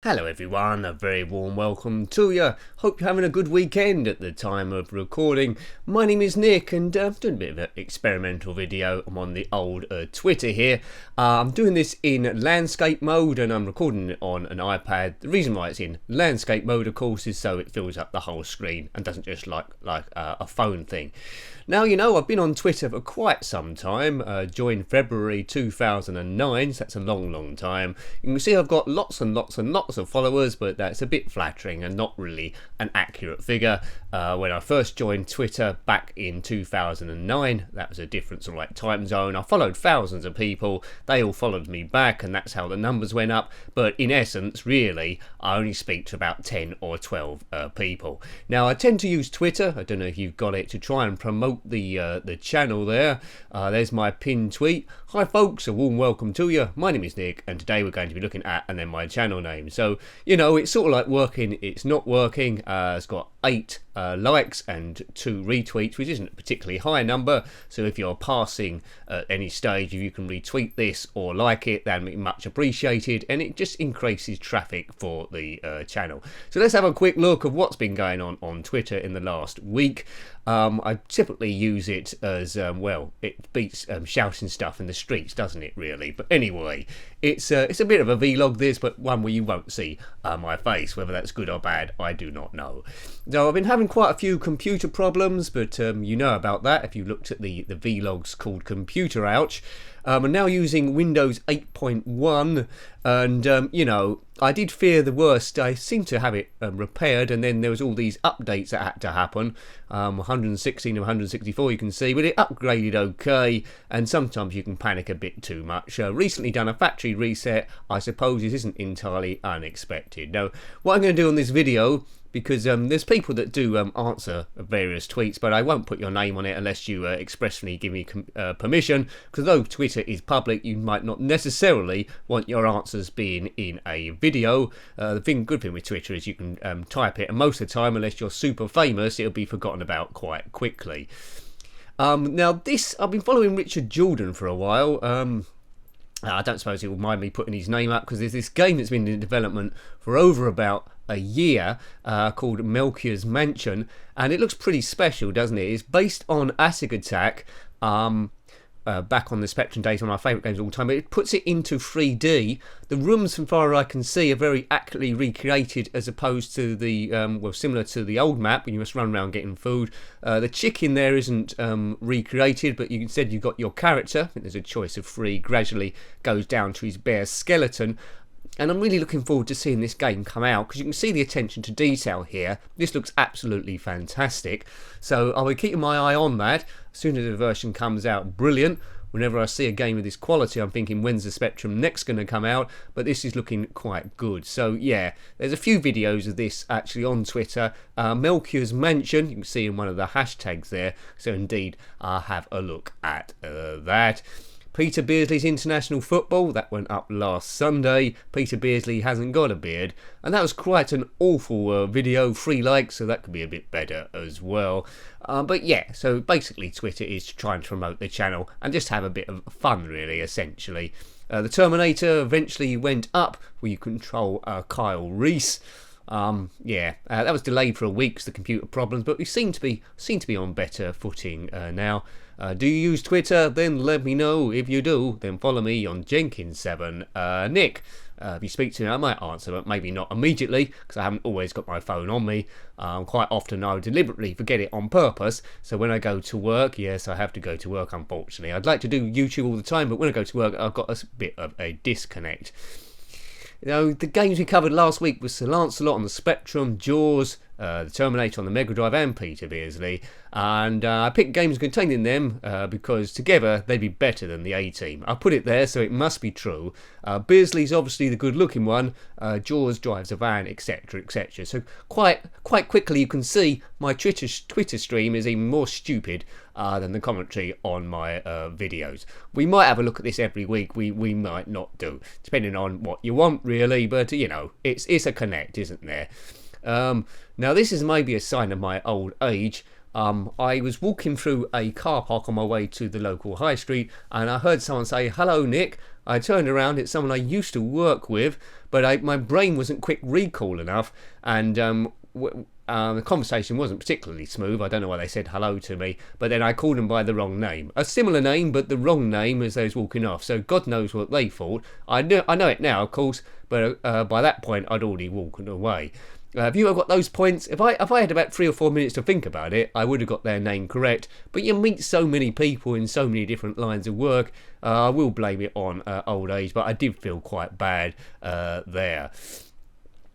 Hello everyone, a very warm welcome to you. Hope you're having a good weekend at the time of recording. My name is Nick and I'm doing a bit of an experimental video. I'm on the old Twitter here. I'm doing this in landscape mode and I'm recording it on an iPad. The reason why it's in landscape mode, of course, is so it fills up the whole screen and doesn't just like a phone thing. Now, you know, I've been on Twitter for quite some time, joined February 2009, so that's a long time. You can see I've got lots and lots of followers, but that's a bit flattering and not really an accurate figure. When I first joined Twitter back in 2009, that was a different sort of like time zone. I followed thousands of people, they all followed me back, and that's how the numbers went up. But in essence, really, I only speak to about 10 or 12 people. Now, I tend to use Twitter, I don't know if you've got it, to try and promote the channel there. There's my pinned tweet. Hi folks, a warm welcome to you. My name is Nick and today we're going to be looking at and then my channel name. So, you know, it's sort of like working, it's not working. It's got 8 likes and 2 retweets, which isn't a particularly high number. So if you're passing at any stage, if you can retweet this or like it, that'd be much appreciated, and it just increases traffic for the channel. So let's have a quick look of what's been going on Twitter in the last week. I typically use it as, well, it beats shouting stuff in the streets, doesn't it, really? But anyway, it's a bit of a vlog this, but one where you won't see my face. Whether that's good or bad, I do not know. So I've been having quite a few computer problems, but you know about that if you looked at the vlogs called Computer Ouch. I'm now using Windows 8.1 and you know, I did fear the worst. I seemed to have it repaired, and then there was all these updates that had to happen, 116 and 164 you can see, but it upgraded okay, and sometimes you can panic a bit too much. Recently done a factory reset. I suppose this isn't entirely unexpected. Now, what I'm going to do on this video, because there's people that do answer various tweets, but I won't put your name on it unless you expressly give me permission, because though Twitter is public, you might not necessarily want your answers being in a video. The good thing with Twitter is you can type it, and most of the time, unless you're super famous, it'll be forgotten about quite quickly. Now this, I've been following Richard Jordan for a while. I don't suppose he will mind me putting his name up, because there's this game that's been in development for over about a year called Melchior's Mansion, and it looks pretty special, doesn't it? It's based on Acid Attack, back on the Spectrum days, one of my favourite games of all time, but it puts it into 3D. The rooms, from far as I can see, are very accurately recreated as opposed to the, well, similar to the old map when you must run around getting food. The chicken there isn't recreated, but you said you've got your character, I think there's a choice of 3, gradually goes down to his bare skeleton. And I'm really looking forward to seeing this game come out, because you can see the attention to detail here. This looks absolutely fantastic. So I'll be keeping my eye on that. As soon as the version comes out, brilliant. Whenever I see a game of this quality, I'm thinking, when's the Spectrum next going to come out? But this is looking quite good. So yeah, there's a few videos of this actually on Twitter. Melchior's Mansion, you can see in one of the hashtags there. So indeed, I'll have a look at that. Peter Beardsley's International Football, that went up last Sunday. Peter Beardsley hasn't got a beard, and that was quite an awful video, 3 likes, so that could be a bit better as well. But yeah, so basically Twitter is trying to promote the channel and just have a bit of fun, really, essentially. The Terminator eventually went up, where you control Kyle Reese. Yeah, that was delayed for a week because of the computer problems, but we seem to be on better footing now. Do you use Twitter? Then let me know. If you do, then follow me on njenkin7. Nick, if you speak to me, I might answer, but maybe not immediately, because I haven't always got my phone on me. Quite often I deliberately forget it on purpose, so when I go to work, yes, I have to go to work, unfortunately. I'd like to do YouTube all the time, but when I go to work, I've got a bit of a disconnect. You know, the games we covered last week was Sir Lancelot on the Spectrum, Jaws, the Terminator on the Mega Drive, and Peter Beardsley. And I picked games containing them because together they'd be better than the A-Team. I put it there, so it must be true. Beardsley's obviously the good-looking one. Jaws drives a van, etc., etc. So quite quickly you can see my Twitter stream is even more stupid than the commentary on my videos. We might have a look at this every week. We might not do, depending on what you want, really. But you know, it's a connect, isn't there? Now this is maybe a sign of my old age. I was walking through a car park on my way to the local high street, and I heard someone say, "Hello, Nick." I turned around, it's someone I used to work with, but my brain wasn't quick recall enough, and the conversation wasn't particularly smooth. I don't know why they said hello to me, but then I called them by the wrong name. A similar name, but the wrong name as they was walking off. So God knows what they thought. I know it now, of course, but by that point I'd already walked away. Have you got those points? If I had about 3 or 4 minutes to think about it, I would have got their name correct. But you meet so many people in so many different lines of work. I will blame it on old age, but I did feel quite bad there.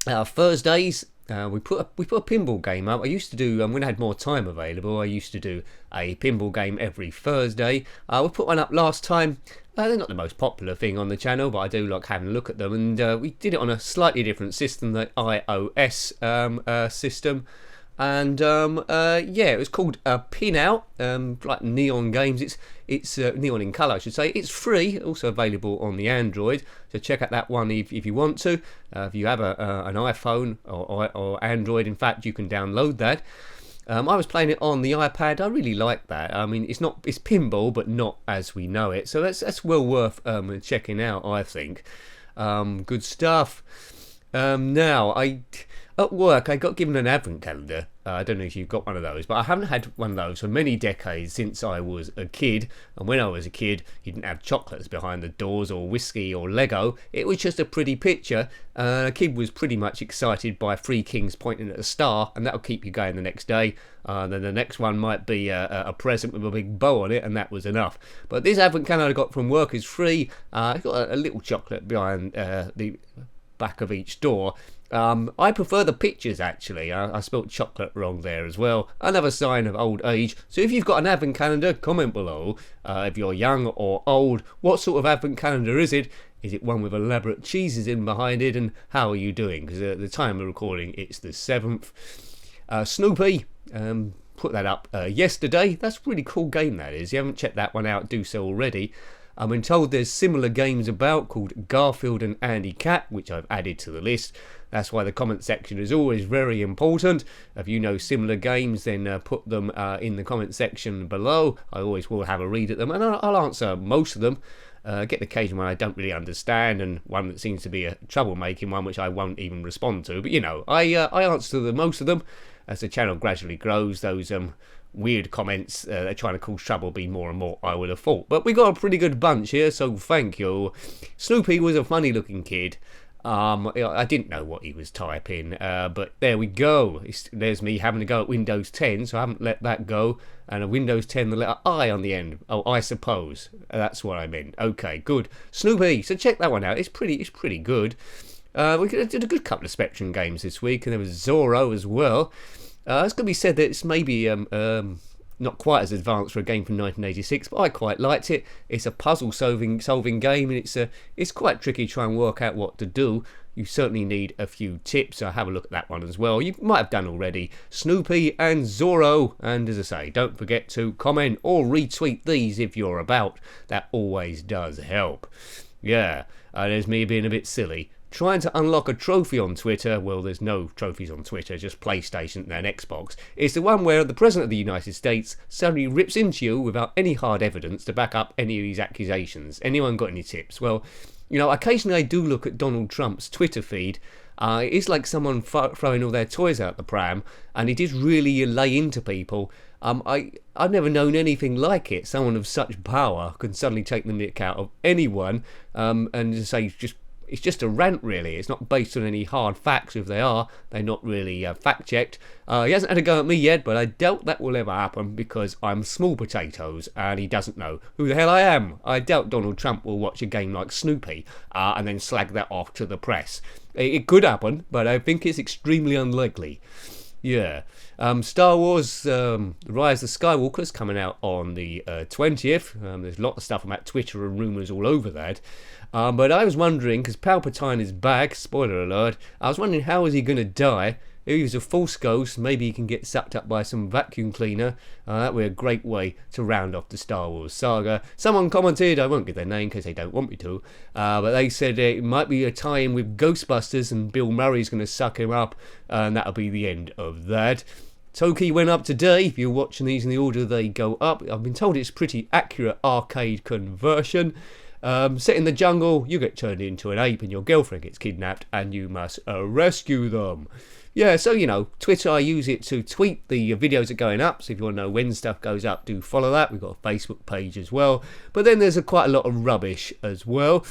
Thursdays. We put a pinball game up. I used to do, when I had more time available, I used to do a pinball game every Thursday. We put one up last time. They're not the most popular thing on the channel, but I do like having a look at them. And we did it on a slightly different system, the iOS system. And yeah, it was called Pin Out, like Neon Games. It's Neon in colour, I should say. It's free, also available on the Android. So check out that one if you want to. If you have an iPhone or Android, in fact, you can download that. I was playing it on the iPad. I really like that. I mean, it's pinball, but not as we know it. So that's well worth checking out, I think. Good stuff. Now, at work, I got given an advent calendar. I don't know if you've got one of those, but I haven't had one of those for many decades since I was a kid. And when I was a kid, you didn't have chocolates behind the doors or whiskey or Lego. It was just a pretty picture. A kid was pretty much excited by 3 kings pointing at a star, and that'll keep you going the next day. Then the next one might be a present with a big bow on it, and that was enough. But this advent calendar I got from work is free. It's got a little chocolate behind the back of each door. I prefer the pictures, actually. I spelt chocolate wrong there as well. Another sign of old age. So if you've got an advent calendar, comment below. If you're young or old, what sort of advent calendar is it? Is it one with elaborate cheeses in behind it? And how are you doing? Because at the time of recording, it's the 7th. Snoopy, put that up yesterday. That's a really cool game, that is. If you haven't checked that one out, do so already. I've been told there's similar games about called Garfield and Andy Cat, which I've added to the list. That's why the comment section is always very important. If you know similar games, then put them in the comment section below. I always will have a read at them, and I'll answer most of them. Get the occasion one I don't really understand, and one that seems to be a troublemaking one, which I won't even respond to. But you know, I answer most of them. As the channel gradually grows, those weird comments they're trying to cause trouble be more and more, I would have thought. But we got a pretty good bunch here, so thank you. Snoopy was a funny looking kid. I didn't know what he was typing, but there we go. There's me having to go at Windows 10, so I haven't let that go. And a Windows 10, the letter I on the end. Oh, I suppose. That's what I meant. Okay, good. Snoopy, so check that one out. It's pretty good. We did a good couple of Spectrum games this week, and there was Zorro as well. It's going to be said that it's maybe not quite as advanced for a game from 1986, but I quite liked it. It's a puzzle solving game, and it's quite tricky to try and work out what to do. You certainly need a few tips, so have a look at that one as well. You might have done already. Snoopy and Zorro, and as I say, don't forget to comment or retweet these if you're about. That always does help. Yeah, there's me being a bit silly. Trying to unlock a trophy on Twitter. Well, there's no trophies on Twitter, just PlayStation and Xbox. It's the one where the President of the United States suddenly rips into you without any hard evidence to back up any of these accusations. Anyone got any tips? Well, you know, occasionally I do look at Donald Trump's Twitter feed. It's like someone throwing all their toys out the pram, and it is really lay into people. I've never known anything like it. Someone of such power can suddenly take the nick out of anyone, and just say it's just a rant, really. It's not based on any hard facts. If they are, they're not really fact-checked. He hasn't had a go at me yet, but I doubt that will ever happen because I'm small potatoes and he doesn't know who the hell I am. I doubt Donald Trump will watch a game like Snoopy and then slag that off to the press. It could happen, but I think it's extremely unlikely. Yeah. Star Wars The Rise of Skywalker's coming out on the 20th. There's a lot of stuff about Twitter and rumours all over that. But I was wondering, because Palpatine is back, spoiler alert, I was wondering how is he going to die? If he was a false ghost, maybe he can get sucked up by some vacuum cleaner. That would be a great way to round off the Star Wars saga. Someone commented, I won't give their name because they don't want me to, but they said it might be a tie-in with Ghostbusters and Bill Murray's going to suck him up, and that'll be the end of that. Toki went up today. If you're watching these in the order they go up, I've been told it's pretty accurate arcade conversion. Set in the jungle, you get turned into an ape and your girlfriend gets kidnapped and you must rescue them. Yeah, so, you know, Twitter, I use it to tweet the videos that are going up. So if you want to know when stuff goes up, do follow that. We've got a Facebook page as well. But then there's quite a lot of rubbish as well.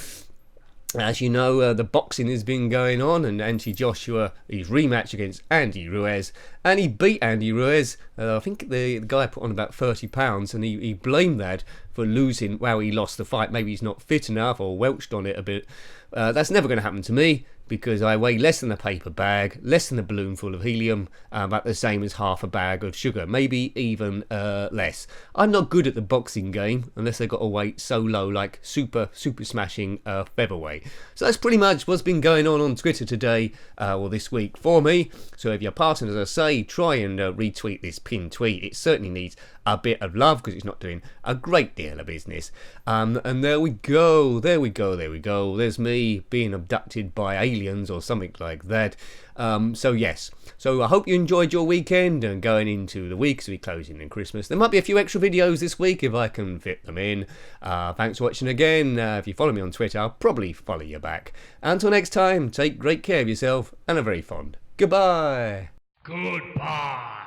As you know, the boxing has been going on, and Anthony Joshua, his rematch against Andy Ruiz, and he beat Andy Ruiz. I think the guy put on about 30 pounds, and he blamed that for losing. Well, he lost the fight. Maybe he's not fit enough or welched on it a bit. That's never going to happen to me, because I weigh less than a paper bag, less than a balloon full of helium, about the same as half a bag of sugar, maybe even less. I'm not good at the boxing game unless I got a weight so low, like super smashing featherweight. So that's pretty much what's been going on Twitter today, or this week for me. So if you're passing, as I say, try and retweet this pinned tweet. It certainly needs a bit of love because it's not doing a great deal of business. And there we go. There's me being abducted by aliens or something like that. So yes, so I hope you enjoyed your weekend and going into the week as we closing in Christmas. There might be a few extra videos this week if I can fit them in. Thanks for watching again. If you follow me on Twitter, I'll probably follow you back. Until next time, take great care of yourself and a very fond goodbye. Goodbye.